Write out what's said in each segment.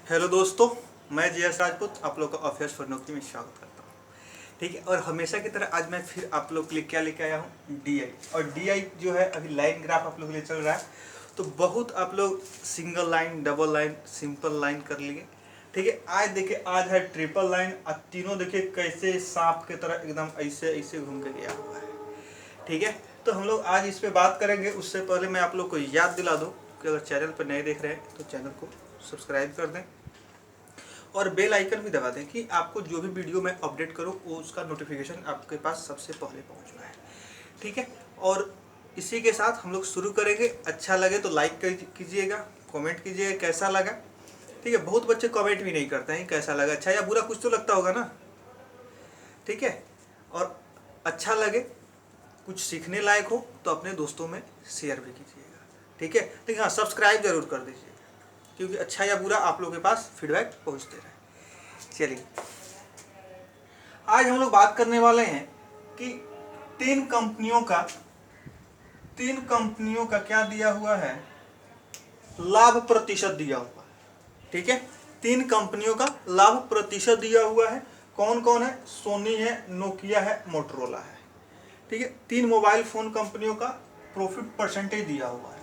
Hello दोस्तों, मैं GS Rajput आप लोग का अफेयर्स फॉर नौकरी में स्वागत करता हूँ। ठीक है, और हमेशा की तरह आज मैं फिर आप लोग के लिए क्या लेके आया हूँ, डीआई। और डीआई जो है अभी लाइन ग्राफ आप लोग के लिए चल रहा है, तो बहुत आप लोग single line, double line, simple line कर लिए। ठीक है, आज देखिए, आज है ट्रिपल लाइन। अब तीनों देखिए कैसे सांप की तरह एकदम ऐसे ऐसे घूम के गया हुआ है। ठीक है, तो हम लोग आज इस पे बात करेंगे। उससे पहले मैं आप लोग को याद दिला दूँ कि अगर चैनल पर नए देख रहे हैं तो चैनल को सब्सक्राइब कर दें और बेल आइकन भी दबा दें कि आपको जो भी वीडियो मैं अपडेट करूं वो उसका नोटिफिकेशन आपके पास सबसे पहले पहुंच रहा है। ठीक है, और इसी के साथ हम लोग शुरू करेंगे। अच्छा लगे तो लाइक कीजिएगा, कमेंट कीजिएगा कैसा लगा। ठीक है, बहुत बच्चे कमेंट भी नहीं करते हैं कैसा लगा, अच्छा या बुरा कुछ तो लगता होगा ना। ठीक है, और अच्छा लगे, कुछ सीखने लायक हो तो अपने दोस्तों में शेयर भी कीजिएगा। ठीक है, लेकिन हाँ, सब्सक्राइब जरूर कर दीजिएगा क्योंकि अच्छा या बुरा आप लोगों के पास फीडबैक पहुंचते रहे। चलिए, आज हम लोग बात करने वाले हैं कि तीन कंपनियों का क्या दिया हुआ है, लाभ प्रतिशत दिया हुआ है। ठीक है, तीन कंपनियों का लाभ प्रतिशत दिया हुआ है। कौन कौन है? सोनी है, नोकिया है, मोटरोला है। ठीक है, तीन मोबाइल फोन कंपनियों का प्रॉफिट परसेंटेज दिया हुआ है।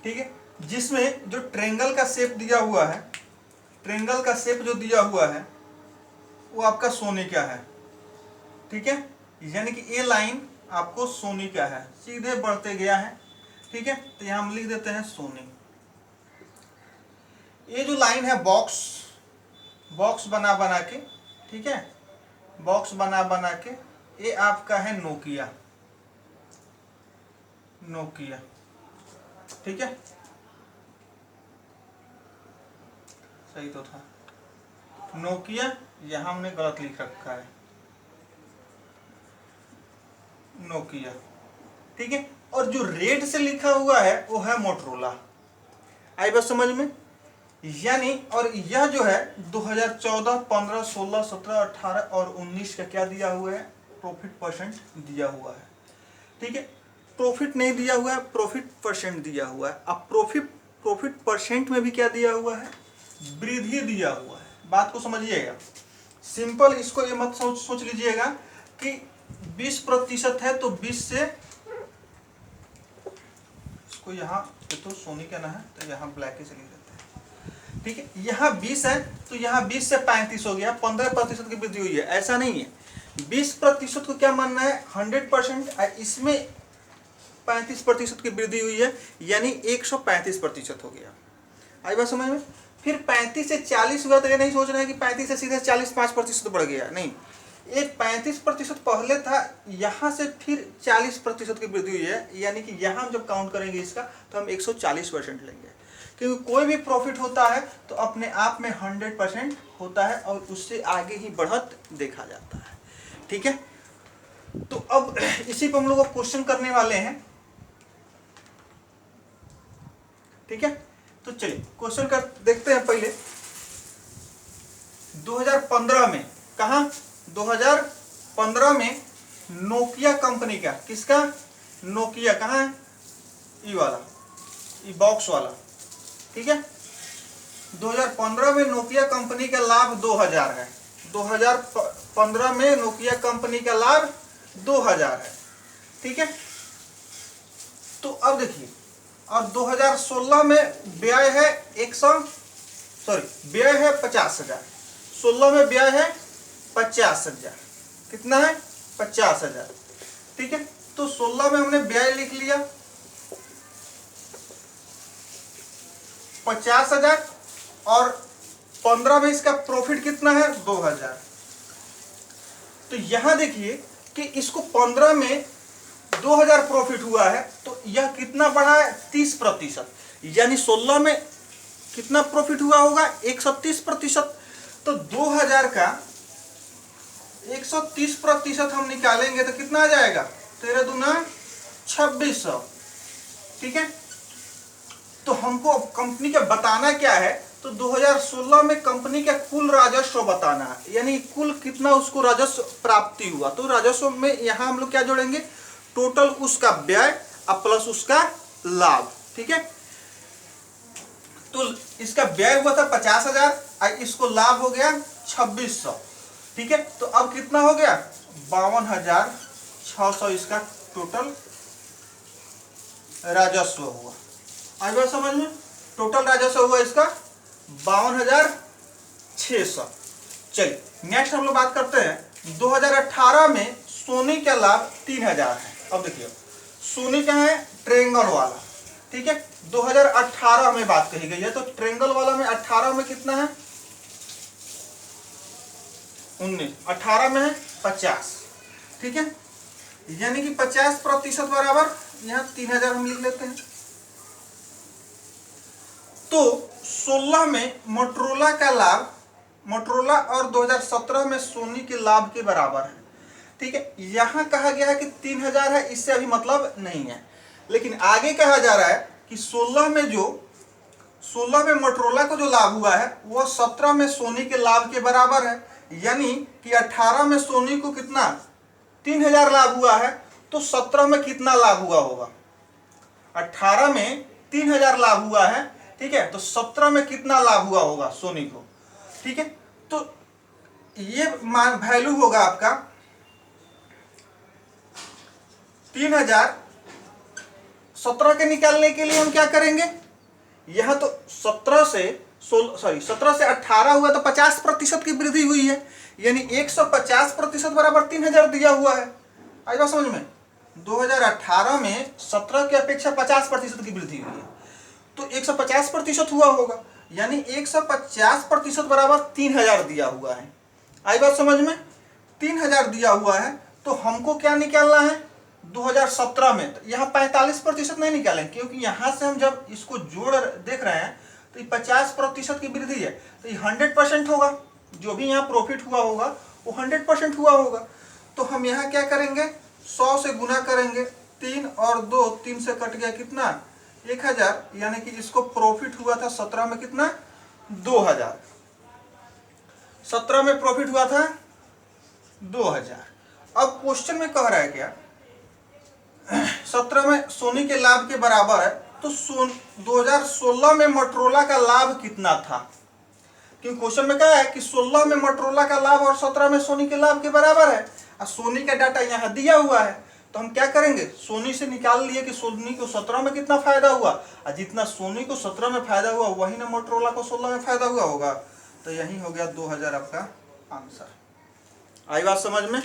ठीक है, जिसमें जो ट्रेंगल का शेप दिया हुआ है, ट्रेंगल का शेप जो दिया हुआ है वो आपका सोनी का है। ठीक है, यानी कि ये लाइन आपको सोनी का है, सीधे बढ़ते गया है। ठीक है, तो यहां हम लिख देते हैं सोनी। ये जो लाइन है बॉक्स बॉक्स बना बना के, ठीक है, बॉक्स बना बना के, ये आपका है नोकिया। नोकिया, ठीक है, सही तो था नोकिया, यहां हमने गलत लिख रखा है नोकिया। ठीक है, और जो रेड से लिखा हुआ है वो है मोटरोला। आई बात समझ में? यानी और यह जो है 2014, 15, 16, 17, 18 और 19 का क्या दिया हुआ है, प्रॉफिट परसेंट दिया हुआ है। ठीक है, प्रॉफिट नहीं दिया हुआ है, प्रॉफिट परसेंट दिया हुआ है। अब प्रॉफिट परसेंट में भी क्या दिया हुआ है, वृद्धि दिया हुआ है। बात को समझिएगा, सिंपल इसको ये मत सोच लीजिएगा कि 20% है तो 20 से, इसको यहाँ तो सोनी का ना है तो यहाँ ब्लैक ही से लिख देते हैं। ठीक है, यहाँ 20 है तो यहाँ 20 से 35 हो गया, 15% की वृद्धि हुई है। ऐसा नहीं है, 20% को क्या मानना है, 100%, इसमें 35% की वृद्धि हुई है, यानी 135% हो गया। आई बात समझ में? फिर 35 से 40 हुआ तो ये नहीं सोचना है कि 35 से सीधे 45% बढ़ गया, नहीं। एक 35% पहले था, यहाँ से फिर 40% की वृद्धि हुई है, यानी कि यहाँ हम जब काउंट करेंगे इसका तो हम 140% लेंगे। क्योंकि कोई भी प्रॉफिट होता है तो अपने आप में 100% होता है और उससे आगे ही बढ़त देखा जाता है। ठीक है, तो अब इसी पर हम लोग क्वेश्चन करने वाले हैं। ठीक है, तो चलिए क्वेश्चन कर देखते हैं। पहले 2015 में, कहा 2015 में नोकिया कंपनी का, किसका, नोकिया, कहाँ है, ई वाला, ई बॉक्स वाला। ठीक है, 2015 में नोकिया कंपनी का लाभ 2000 है। 2015 में नोकिया कंपनी का लाभ 2000 है। ठीक है, तो अब देखिए, और 2016 में व्यय है 50,000। 16 में व्यय है 50,000। कितना है, 50,000। ठीक है, तो 16 में हमने व्यय लिख लिया 50,000 और 15 में इसका प्रॉफिट कितना है, 2000। तो यहां देखिए कि इसको 15 में 2000 प्रॉफिट हुआ है तो यह कितना बढ़ा है, 30%। यानी 16 में कितना प्रॉफिट हुआ होगा, 130%। तो 2000 का 130% हम निकालेंगे तो कितना आ जाएगा, 13 दूना 2600। ठीक है, तो हमको कंपनी का बताना क्या है, तो 2016 में कंपनी का कुल राजस्व बताना है, यानी कुल कितना उसको राजस्व प्राप्ति हुआ। तो राजस्व में यहां हम लोग क्या जोड़ेंगे, टोटल उसका व्यय प्लस उसका लाभ। ठीक है, तो इसका व्यय हुआ था 50,000, इसको लाभ हो गया 2600। ठीक है, तो अब कितना हो गया 52,600 इसका टोटल राजस्व हुआ। आई बात समझ में, टोटल राजस्व हुआ इसका 52,600। चलिए नेक्स्ट हम लोग बात करते हैं 2018 में सोनी का लाभ 3,000 है। अब देखिए सोनी का है ट्रेंगल वाला, ठीक है, 2018 में बात कही गई है, तो ट्रेंगल वाला में 18 में कितना है 19, 18 में है 50। ठीक है, यानी कि 50% बराबर यहाँ 3,000 हम लिख लेते हैं। तो 16 में मोटरोला का लाभ, मोटरोला और 2017 में सोनी के लाभ के बराबर है। ठीक है, यहां कहा गया है कि 3,000 है, इससे अभी मतलब नहीं है, लेकिन आगे कहा जा रहा है कि 16 में मोटरोला को जो लाभ हुआ है वो 17 में सोनी के लाभ के बराबर है। यानी कि 18 में सोनी को कितना 3,000 लाभ हुआ है, तो 17 में कितना लाभ हुआ होगा। 18 में 3,000 लाभ हुआ है, ठीक है, तो 17 में कितना लाभ हुआ होगा सोनी को। ठीक है, तो ये वैल्यू होगा आपका 3,000। 17 के निकालने के लिए हम क्या करेंगे, यह तो 17 से 18 हुआ तो 50% की वृद्धि हुई है, यानी 150% बराबर 3,000 दिया हुआ है। आई बात समझ में, 2018 में 17 की अपेक्षा 50% की वृद्धि हुई है, तो 150% हुआ होगा, यानी 150% बराबर 3,000 दिया हुआ है। आई बात समझ में, 3,000 दिया हुआ है, तो हमको क्या निकालना है 2017 में। तो यहाँ 45% नहीं निकालेंगे, क्योंकि यहाँ से हम जब इसको जोड़ देख रहे हैं तो ये 50% की वृद्धि है, तो ये 100% होगा। जो भी यहाँ प्रॉफिट हुआ होगा वो 100% हुआ होगा। तो हम यहाँ क्या करेंगे 100 से गुना करेंगे, 3 और 2, 3 से कट गया कितना 1,000, यानी कि इसको प्रॉफिट हुआ था 17 में कितना 2,000। 17 में प्रॉफिट हुआ था 2,000। अब क्वेश्चन में कह रहा है क्या 17 में सोनी के लाभ के बराबर है, तो 2016 में मोटरोला का लाभ कितना था, क्योंकि क्वेश्चन में क्या है कि 16 में मोटरोला का लाभ और 17 में सोनी के लाभ के बराबर है, और सोनी का डाटा यहाँ दिया हुआ है। तो हम क्या करेंगे सोनी से निकाल लिए कि सोनी को 17 में कितना फायदा हुआ, और जितना सोनी को 17 में फायदा हुआ वही ना मोटरोला को 16 में फायदा हुआ होगा। तो यही हो गया 2,000 आपका आंसर। आई बात समझ में।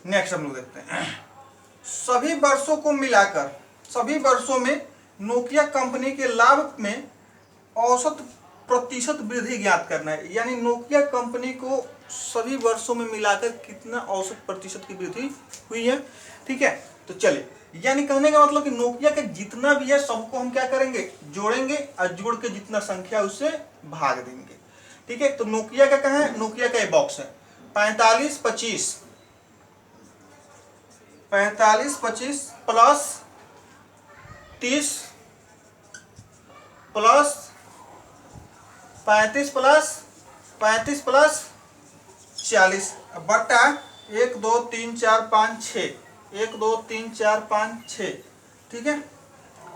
नेक्स्ट हम लोग देखते हैं, सभी वर्षों को मिलाकर सभी वर्षों में नोकिया कंपनी के लाभ में औसत प्रतिशत वृद्धि ज्ञात करना है। यानी नोकिया कंपनी को सभी वर्षों में मिलाकर कितना औसत प्रतिशत की वृद्धि हुई है। ठीक है, तो चलिए, यानी कहने का मतलब कि नोकिया का जितना भी है सबको हम क्या करेंगे जोड़ेंगे, और जोड़ के जितना संख्या उससे भाग देंगे। ठीक है, तो नोकिया का कहाँ है, नोकिया का ये बॉक्स है 45 25 प्लस 30 प्लस 35 प्लस 40 बट्टा 1 2 3 4 5 6 1 2 3 4 5 6। ठीक है,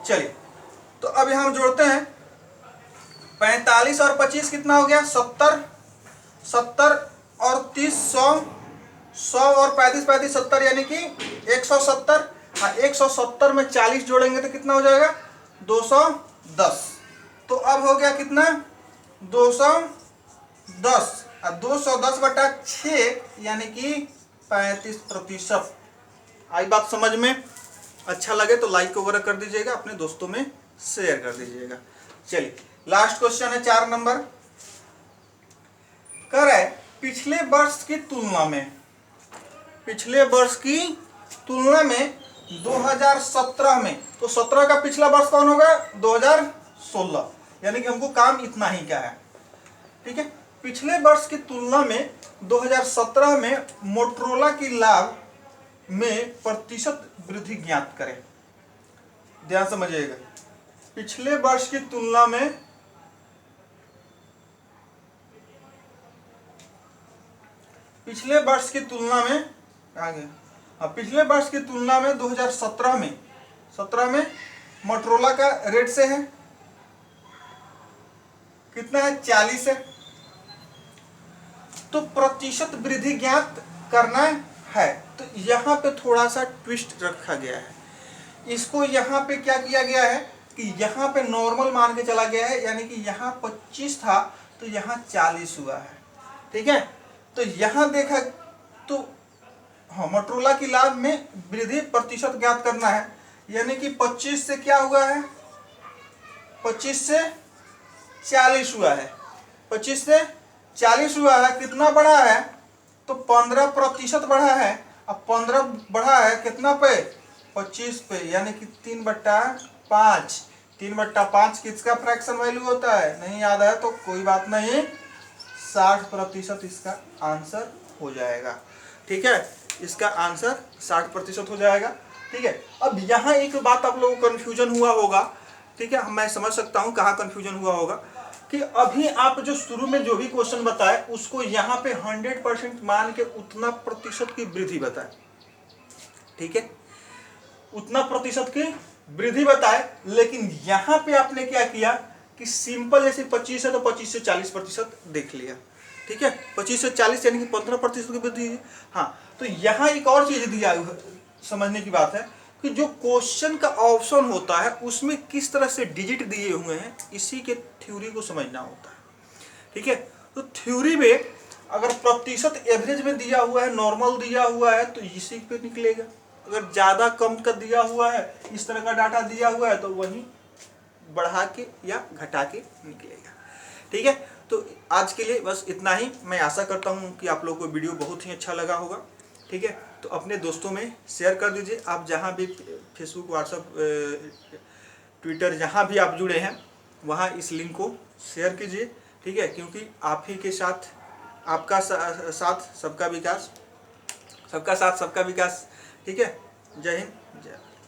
चलिए, तो अब हम जोड़ते हैं 45 और 25 कितना हो गया 70, 70 और 30 100, 100 और 35 70, यानी कि 170। 170 में 40 जोड़ेंगे तो कितना हो जाएगा 210। तो अब हो गया कितना 210, और 210 बटा 6 यानी कि 35%। आई बात समझ में। अच्छा लगे तो लाइक वगैरह कर दीजिएगा, अपने दोस्तों में शेयर कर दीजिएगा। चलिए लास्ट क्वेश्चन है 4 नंबर, कह रहा है पिछले वर्ष की तुलना में 2017 में, तो 17 का पिछला वर्ष कौन होगा 2016, यानी कि हमको काम इतना ही क्या है। ठीक है, पिछले वर्ष की तुलना में 2017 में मोटरोला की लाभ में प्रतिशत वृद्धि ज्ञात करें। ध्यान समझिएगा, पिछले वर्ष की तुलना में पिछले वर्ष की तुलना में 2017 में मोटरोला का रेट से है कितना है 40 है। तो प्रतिशत वृद्धि ज्ञात करना है, तो यहाँ पे थोड़ा सा ट्विस्ट रखा गया है। इसको यहाँ पे क्या किया गया है कि यहाँ पे नॉर्मल मान के चला गया है, यानी कि यहाँ 25 था तो यहाँ 40 हुआ है। ठीक है, तो यहाँ देखा तो हाँ, मोटरोला की लाभ में वृद्धि प्रतिशत ज्ञात करना है, यानी कि 25 से क्या हुआ है, 25 से 40 हुआ है, 25 से 40 हुआ है। कितना बढ़ा है, तो 15% बढ़ा है। अब 15 बढ़ा है कितना पे, 25 पे, यानी कि 3/5। 3/5 किसका फ्रैक्शन वैल्यू होता है, नहीं याद है तो कोई बात नहीं, 60% इसका आंसर हो जाएगा। ठीक है, इसका आंसर 60% हो जाएगा। ठीक है, अब यहाँ एक बात आप लोगों को कन्फ्यूजन हुआ होगा। ठीक है, मैं समझ सकता हूँ कहाँ कन्फ्यूजन हुआ होगा कि अभी आप जो शुरू में जो भी क्वेश्चन बताए उसको यहाँ पे 100% मान के उतना प्रतिशत की वृद्धि बताए। ठीक है, उतना प्रतिशत की वृद्धि बताए, लेकिन यहाँ पे आपने क्या किया कि सिंपल जैसे 25 है तो 25 से 40% देख लिया। ठीक है, 25 से 40 यानी कि 15% की वृद्धि। हाँ, तो यहाँ एक और चीज दिया समझने की बात है कि जो क्वेश्चन का ऑप्शन होता है उसमें किस तरह से डिजिट दिए हुए हैं, इसी के थ्योरी को समझना होता है। ठीक है, तो थ्योरी में अगर प्रतिशत एवरेज में दिया हुआ है, नॉर्मल दिया हुआ है, तो इसी पे निकलेगा। अगर ज़्यादा कम का दिया हुआ है, इस तरह का डाटा दिया हुआ है, तो वही बढ़ा के या घटा के निकलेगा। ठीक है, तो आज के लिए बस इतना ही। मैं आशा करता हूँ कि आप लोगों को वीडियो बहुत ही अच्छा लगा होगा। ठीक है, तो अपने दोस्तों में शेयर कर दीजिए। आप जहाँ भी फेसबुक, व्हाट्सएप, ट्विटर जहाँ भी आप जुड़े हैं वहाँ इस लिंक को शेयर कीजिए। ठीक है, क्योंकि आप ही के साथ, आपका साथ सबका विकास, सबका साथ सबका विकास। ठीक है, जय हिंद, जय भारत।